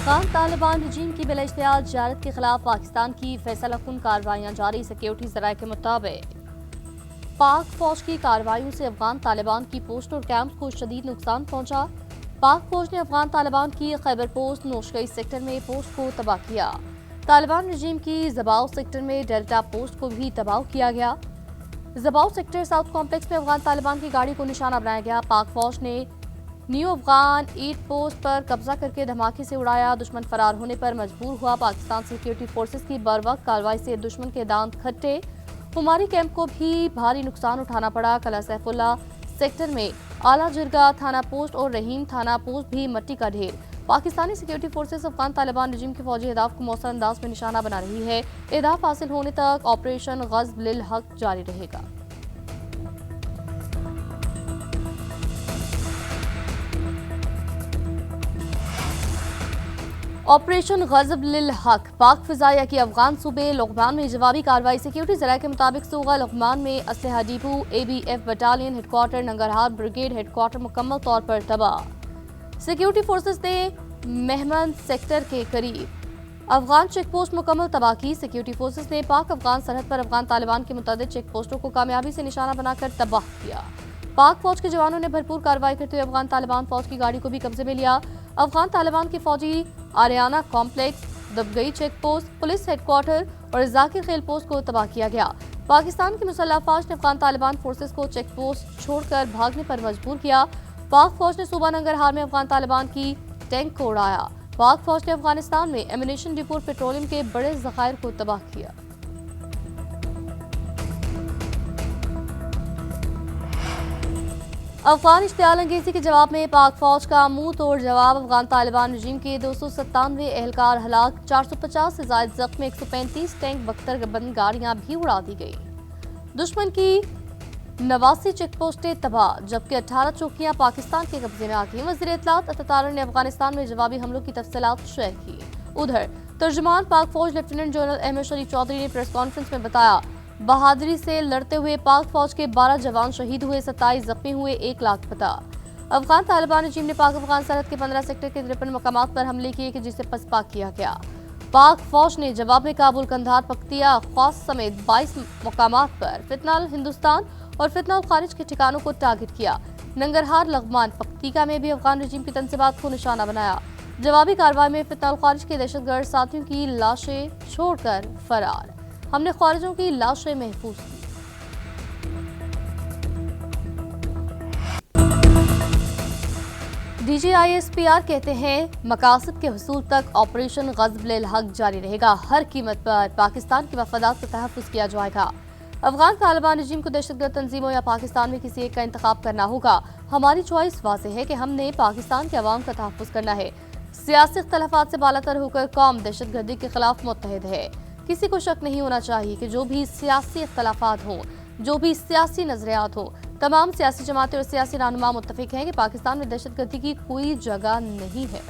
अफगान तालिबान रजीम की बिलाइश्तियाल जियारत के खिलाफ पाकिस्तान की फैसलाकुन कार्रवाइयां जारी। सिक्योरिटी जराये के मुताबिक पाक फौज की कार्रवाइयों से अफगान तालिबान की पोस्ट और कैंप को शदीद नुकसान पहुंचा। पाक फौज ने अफगान तालिबान की खैबर पोस्ट नौशगई सेक्टर में पोस्ट को तबाह किया। तालिबान रजीम की जबाव सेक्टर में डेल्टा पोस्ट को भी तबाह किया गया। जबाव सेक्टर साउथ कॉम्प्लेक्स में अफगान तालिबान की गाड़ी को निशाना बनाया गया। पाक फौज ने न्यू अफगान ईट पोस्ट पर कब्जा करके धमाके से उड़ाया। दुश्मन फरार होने पर मजबूर हुआ। पाकिस्तान सिक्योरिटी फोर्सेस की बरवक्त कार्रवाई से दुश्मन के दांत खट्टे। कुमारी कैंप को भी भारी नुकसान उठाना पड़ा। कला सैफुल्ला सेक्टर में आला जिरगा थाना पोस्ट और रहीम थाना पोस्ट भी मट्टी का ढेर। पाकिस्तानी सिक्योरिटी फोर्सेस अफगान तालिबान रजीम के फौजी अहदाफ को मौसर अंदाज में निशाना बना रही है। अहदाफ हासिल होने तक ऑपरेशन गज़ब लिल हक जारी रहेगा। ऑपरेशन गज़ब लिल हक। पाक फिजाया की अफगान सूबे लुघमान में जवाबी कार्रवाई। सिक्योरिटी जराये के मुताबिक सूगा लुघमान में असलहा depot, ABF battalion headquarter, Nangarhar brigade headquarter मुकम्मल तौर पर तबाह। सिक्योरिटी फोर्सेस ने मेहमन सेक्टर के करीब अफगान चेक पोस्ट मुकम्मल तबाह की। सिक्योरिटी फोर्सेस ने पाक अफगान सरहद पर अफगान तालिबान के मुतअद्दिद चेक पोस्टों को कामयाबी से निशाना बनाकर तबाह किया। पाक फौज के जवानों ने भरपूर कार्रवाई करते हुए अफगान तालिबान फौज की गाड़ी को भी कब्जे में लिया। अफगान तालिबान के फौजी Ariana complex, Dabgai check post, police headquarter और जाकिर खेल पोस्ट को तबाह किया गया। पाकिस्तान की मुसल्लह फौज ने अफगान तालिबान फोर्सेस को चेक पोस्ट छोड़कर भागने पर मजबूर किया। पाक फौज ने सूबा नंगरहार में अफगान तालिबान की टैंक को उड़ाया। पाक फौज ने अफगानिस्तान में एमिनेशन डिपो और पेट्रोलियम के बड़े जखायर को तबाह किया। अफगान इश्तियाल अंगेजी के जवाब में पाक फौज का मुंह तोड़ जवाब। अफगान तालिबान रजीम के 297 एहलकार हलाक, 450 से ज्यादा जख्मी, 135 टैंक बख्तर बंद गाड़ियां भी उड़ा दी गई। दुश्मन की 89 चेक पोस्टें तबाह, जबकि 18 चौकियां पाकिस्तान के कब्जे में आ गई। वज़ीर इत्तलात अतातारन ने अफगानिस्तान में जवाबी हमलों की तफसीलात शेयर की। उधर तर्जुमान पाक फौज लेफ्टिनेंट जनरल अहमद शरीफ चौधरी ने प्रेस कॉन्फ्रेंस में बताया, बहादुरी से लड़ते हुए पाक फौज के 12 जवान शहीद हुए, 27 जख्मी हुए, 1 लापता। अफगान तालिबान रजीम ने पाक अफगान सरहद के 15 सेक्टर के 53 मकामात पर हमले किए कि जिसे पसपा किया गया। पाक फौज ने जवाब में काबुल, कंधार, पख्तिया, ख्वास समेत 22 मकामात पर फितनाल हिंदुस्तान और फितनाल खारिज के ठिकानों को टारगेट किया। नंगरहार, लुघमान, पख्तिका में भी अफगान रजीम की तंसीबात को निशाना बनाया। जवाबी कार्रवाई में फितनाल खारिज के दहशतगर्द साथियों की लाशें छोड़कर फरार। हमने खारिजों की लाशें महफूज की। DGISPR कहते हैं, मकासद के हुसूल तक ऑपरेशन गज़ब लिल हक जारी रहेगा। हर कीमत पर पाकिस्तान के मफादात का तहफ़्फ़ुज़ किया जाएगा। अफगान तालिबान रजीम को दहशतगर्द तंजीमों या पाकिस्तान में किसी एक का इंतखाब करना होगा। हमारी चॉइस वाज़ेह है कि हमने पाकिस्तान के अवाम का तहफ़्फ़ुज़ करना है। सियासी इख्तलाफात से बालातर होकर कौम दहशतगर्दी के खिलाफ मुत्तहिद है। किसी को शक नहीं होना चाहिए कि जो भी सियासी इख्तलाफात हों, जो भी सियासी नजरियात हों, तमाम सियासी जमातें और सियासी रहनुमा मुत्तफिक हैं कि पाकिस्तान में दहशतगर्दी की कोई जगह नहीं है।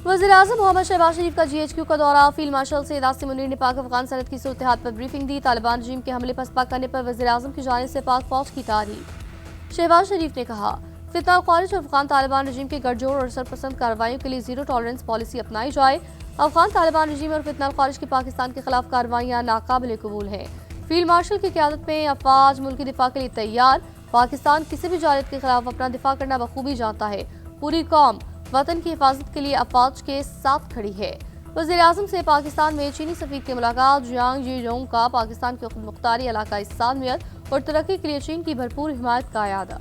वज़ीर-ए-आज़म मोहम्मद शहबाज शरीफ का GHQ का दौरा। फील्ड मार्शल सैयद आसिम मुनीर ने पाक अफगान सरहद की सूरत-ए-हाल पर ब्रीफिंग दी। तालिबान रजीम के हमले पसपा करने पर वज़ीर-ए-आज़म की जानिब से पाक फौज की तारीफ। शहबाज शरीफ ने कहा, फितनाल खारिज और अफगान तालिबान रजीम के गठजोड़ और असरपसंद कार्रवाइयों के लिए जीरो टॉलरेंस पॉलिसी अपनाई जाए। अफगान तालिबान रजीम और फितनाल खारिज की पाकिस्तान के खिलाफ कार्रवाइयां नाकाबिल कबूल हैं। फील्ड मार्शल की क़यादत में अफवाज मुल्क की दिफा के लिए तैयार। पाकिस्तान किसी भी जालिद के खिलाफ अपना दिफा करना बखूबी जानता है। पूरी कौम वतन की हिफाजत के लिए अफवाज के साथ खड़ी है। वज़ीर-ए-आज़म से पाकिस्तान में चीनी सफीर की मुलाकात। जियांग जी का पाकिस्तान की खुदमुख्तारी, इलाकाई सालमियत और तरक्की के लिए चीन की भरपूर हिमायत का यादा।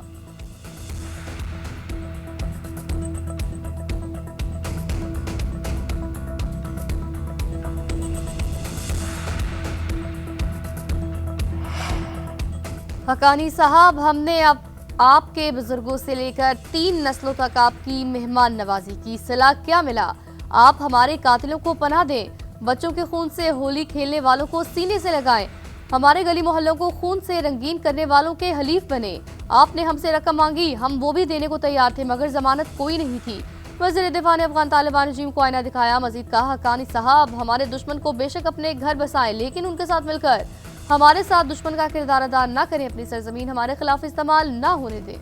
हकानी साहब, हमने अब आपके बुजुर्गों से लेकर 3 नस्लों तक आपकी मेहमान नवाजी की। सिला क्या मिला? आप हमारे कातिलों को पनाह दें। बच्चों के खून से होली खेलने वालों को सीने से लगाएं। हमारे गली मोहल्लों को खून से रंगीन करने वालों के हलीफ बने। आपने हमसे रकम मांगी, हम वो भी देने को तैयार थे, मगर जमानत कोई नहीं थी। वज़ीर दिफा ने अफगान तालिबान रजीम को आईना दिखाया। मजीद कहा, हकानी साहब, हमारे दुश्मन को बेशक अपने घर बसाएं, लेकिन उनके साथ मिलकर हमारे साथ दुश्मन का किरदार अदा न करें, अपनी सरजमीन हमारे खिलाफ इस्तेमाल न होने दें।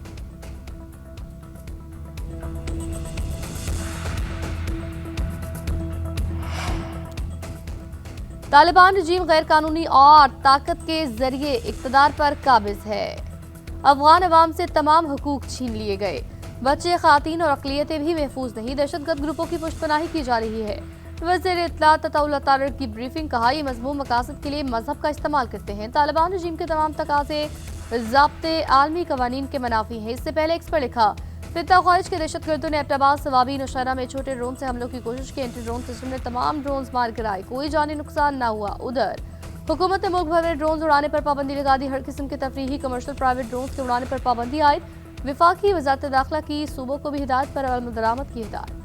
तालिबान रजीम गैर कानूनी और ताकत के जरिए इक्तदार पर काबिज है। अफगान अवाम से तमाम हुकूक छीन लिए गए। बच्चे, खातीन और अकलियतें भी महफूज नहीं। दहशतगर्द ग्रुपों की पुष्टपनाही की जा रही है। वज़ीर इत्तलात अताउल्लाह तारड़ की ब्रीफिंग, कहा यह मज़मूम मकासद के लिए मजहब का इस्तेमाल करते हैं। तालिबान रजीम के तमाम तकाज़े ज़ाब्ते आलमी कवानीन के मनाफी हैं। इससे पहले एक्स पर लिखा, फित्ता ख्वारिज के दहशतगर्दों ने एबटाबाद, सवाबी, नौशहरा में छोटे ड्रोन से हमलों की कोशिश की। एंटी ड्रोन सिस्टम ने तमाम ड्रोन मार गिराए, कोई जानी नुकसान न हुआ। उधर हुकूमत ने मुल्क भर में ड्रोन उड़ाने पर पाबंदी लगा दी। हर किस्म के तफरीही, कमर्शियल, प्राइवेट ड्रोन के उड़ाने पर पाबंदी आयद। विफाकी वजारत दाखिला की सूबों को भी हिदायत पर अमल दरामद की हिदायत।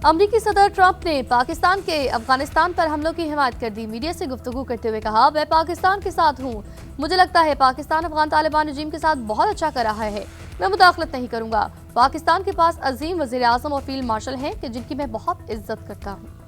अमरीकी सदर ट्रंप ने पाकिस्तान के अफगानिस्तान पर हमलों की हिमायत कर दी। मीडिया से गुफ्तगू करते हुए कहा, मैं पाकिस्तान के साथ हूँ। मुझे लगता है पाकिस्तान अफगान तालिबान रजीम के साथ बहुत अच्छा कर रहा है। मैं मुदाखलत नहीं करूंगा। पाकिस्तान के पास अजीम वज़ीर आज़म और फील्ड मार्शल हैं कि जिनकी मैं बहुत इज्जत करता हूँ।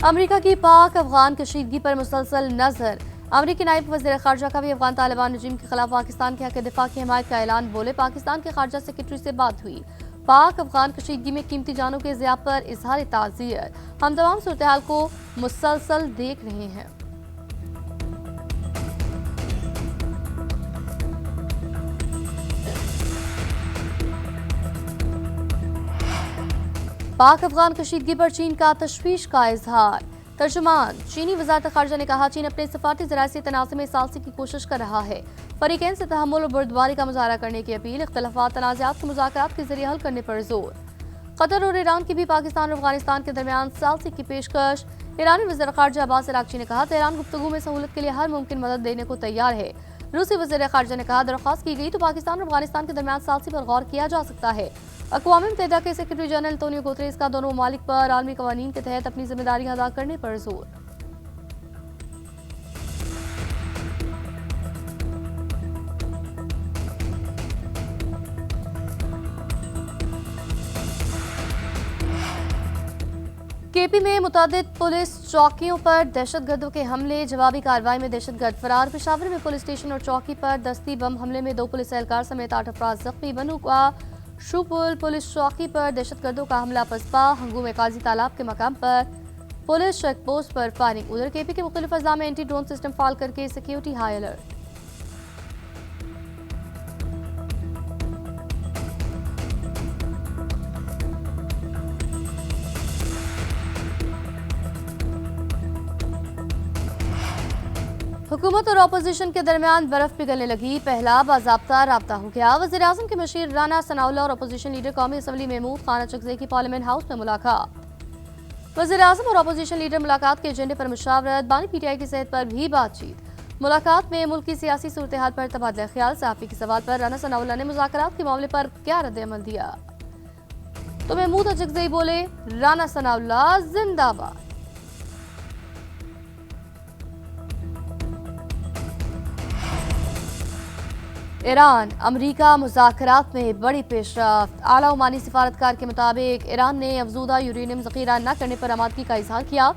अमेरिका की पाक अफगान कशीदगी पर मुसलसल नजर। अमेरिकी नायब वज़ीर ख़ारजा का भी अफगान तालिबान रजीम के खिलाफ पाकिस्तान के हक दिफा की हिमायत का ऐलान। बोले, पाकिस्तान के खारजा सेक्रेटरी से बात हुई। पाक अफगान कशीदगी में कीमती जानों के ज़िया पर इजहार ताज़ियत। हम तमाम सूरत हाल को मुसलसल देख रहे हैं। पाक अफगान कशीदगी पर चीन का तशवीश का इजहार। तर्जुमान, चीनी वजारत खारजा ने कहा, चीन अपने सफारती ज़राए से तनाज़ुर में सालसी की कोशिश कर रहा है। फरीकैन से तहम्मुल और बुर्दबारी का मुजाहरा करने की अपील। इख्तलाफात, तनाज़ात को मुज़ाकरात के जरिए हल करने पर जोर। कतर और ईरान की भी पाकिस्तान और अफगानिस्तान के दरमियान सालसी की पेशकश। ईरानी वज़ीर ख़ारजा अब्बास अराग़ची ने कहा, तेहरान गुफ्तगू में सहूलत के लिए हर मुमकिन मदद देने को तैयार है। रूसी वज़ीर ख़ारजा ने कहा, दरख्वास्त की गई तो पाकिस्तान और अफगानिस्तान के दरमियान सालसी पर गौर किया जा सकता है। अक़वाम मुत्तहिदा के सेक्रेटरी जनरल एंटोनियो गुतेरेस का दोनों ममालिक पर आलमी कवानीन के तहत अपनी जिम्मेदारियां अदा करने पर जोर। केपी में मुतादिद पुलिस चौकियों पर दहशतगर्दों के हमले। जवाबी कार्रवाई में दहशतगर्द फरार। पेशावर में पुलिस स्टेशन और चौकी पर दस्ती बम हमले में 2 पुलिस एहलकार समेत 8 अफराद जख्मी। बनू का शुपुल पुलिस चौकी पर दहशतगर्दों का हमला पसपा। हंगू में काजी तालाब के मकाम पर पुलिस चेक पोस्ट पर फायरिंग। उधर केपी के मुख्तलिफ अजला में एंटी ड्रोन सिस्टम फाल करके सिक्योरिटी हाई अलर्ट। हुकूमत और अपोजिशन के दरमियान बर्फ पिघलने लगी। पहला बाज़ाब्ता राब्ता हो गया। वज़ीर आज़म के मशीर राना सनाउल्लाह और अपोजिशन लीडर कौमी असम्बली महमूद खान अचकज़ई की पार्लियामेंट हाउस में मुलाकात। वज़ीर आज़म और अपोजिशन लीडर मुलाकात के एजेंडे पर मुशावरत। बानी पीटीआई की सेहत पर भी बातचीत। मुलाकात में मुल्क की सियासी सूरत हाल पर तबादला ख्याल। सहाफ़ी के सवाल पर राना सनाउल्लाह ने मुज़ाकरात के मामले पर क्या रद्द-ए-अमल दिया तो महमूद अचकज़ई बोले, राना सनाउल्लाह जिंदाबाद। ईरान अमरीका मुज़ाकरात में बड़ी पेशरफ्त। आला ओमानी सिफारतकार के मुताबिक ईरान ने अफजूदा यूरेनियम ज़ख़ीरा न करने पर आमादगी का इजहार किया।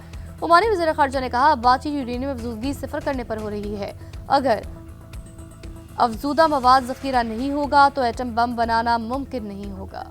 ओमानी वज़ीर ख़ारजा ने कहा, बातचीत यूरेनियम अफजूदगी सिफर करने पर हो रही है। अगर अफजूदा मवाद ज़ख़ीरा नहीं होगा तो एटम बम बनाना मुमकिन नहीं होगा।